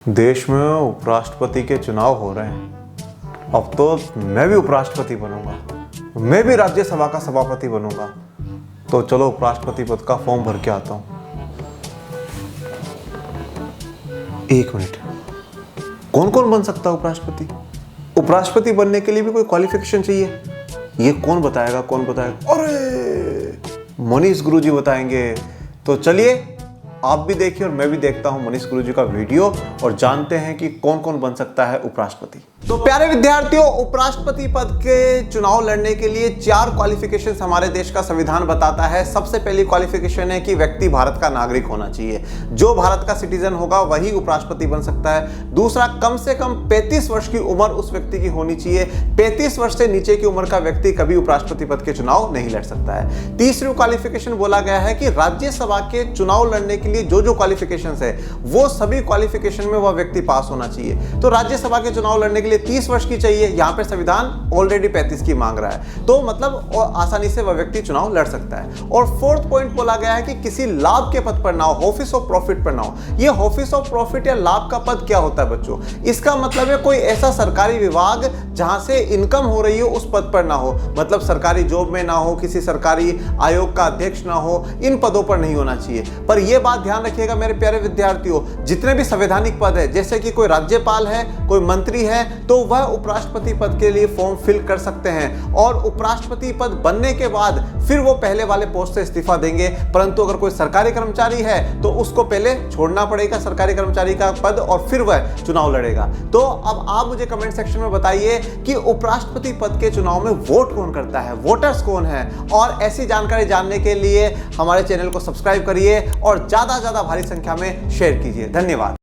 देश में उपराष्ट्रपति के चुनाव हो रहे हैं। अब तो मैं भी उपराष्ट्रपति बनूंगा, मैं भी राज्यसभा का सभापति बनूंगा। तो चलो उपराष्ट्रपति पद का फॉर्म भर के आता हूं। एक मिनट, कौन कौन बन सकता है उपराष्ट्रपति? उपराष्ट्रपति बनने के लिए भी कोई क्वालिफिकेशन चाहिए? ये कौन बताएगा, कौन बताएगा? अरे मनीष गुरुजी बताएंगे। तो चलिए आप भी देखिए और मैं भी देखता हूं मनीष गुरुजी का वीडियो और जानते हैं कि कौन कौन बन सकता है उपराष्ट्रपति। तो प्यारे विद्यार्थियों, उपराष्ट्रपति पद के चुनाव लड़ने के लिए 4 क्वालिफिकेशंस हमारे देश का संविधान बताता है। सबसे पहली क्वालिफिकेशन है कि व्यक्ति भारत का नागरिक होना चाहिए। जो भारत का सिटीजन होगा वही उपराष्ट्रपति बन सकता है। दूसरा, कम से कम 35 वर्ष की उम्र उस व्यक्ति की होनी चाहिए। 35 वर्ष से नीचे की उम्र का व्यक्ति कभी उपराष्ट्रपति पद के चुनाव नहीं लड़ सकता है। तीसरी क्वालिफिकेशन बोला गया है कि राज्यसभा के चुनाव लड़ने के लिए जो क्वालिफिकेशंस है वो सभी क्वालिफिकेशन में वह व्यक्ति पास होना चाहिए। तो राज्यसभा के चुनाव लड़ने के लिए 30 वर्ष की चाहिए, यहां पे संविधान ऑलरेडी 35 की मांग रहा है, तो मतलब आसानी से वह व्यक्ति चुनाव लड़ सकता है। और फोर्थ पॉइंट बोला गया है कि किसी लाभ के पद पर ना हो, ऑफिस ऑफ प्रॉफिट पर ना हो। ये ऑफिस ऑफ प्रॉफिट या लाभ का पद क्या होता है बच्चों? इसका मतलब है कोई ऐसा सरकारी विभाग जहां से इनकम हो रही हो उस पद पर ना हो, मतलब सरकारी जॉब में ना हो, किसी सरकारी आयोग का अध्यक्ष ना हो, इन पदों पर नहीं होना चाहिए। पर यह बात ध्यान रखिएगा मेरे प्यारे विद्यार्थियों, जितने भी संवैधानिक पद है, जैसे कि कोई राज्यपाल है, कोई मंत्री है, तो वह उपराष्ट्रपति पद के लिए फॉर्म फिल कर सकते हैं और उपराष्ट्रपति पद बनने के बाद फिर वो पहले वाले पोस्ट से इस्तीफा देंगे। परंतु अगर कोई सरकारी कर्मचारी है तो उसको पहले छोड़ना पड़ेगा सरकारी कर्मचारी का पद और फिर वह चुनाव लड़ेगा। तो अब आप मुझे कमेंट सेक्शन में बताइए कि उपराष्ट्रपति पद के चुनाव में वोट कौन करता है, वोटर्स कौन है? और ऐसी जानकारी जानने के लिए हमारे चैनल को सब्सक्राइब करिए और ज्यादा भारी संख्या में शेयर कीजिए। धन्यवाद।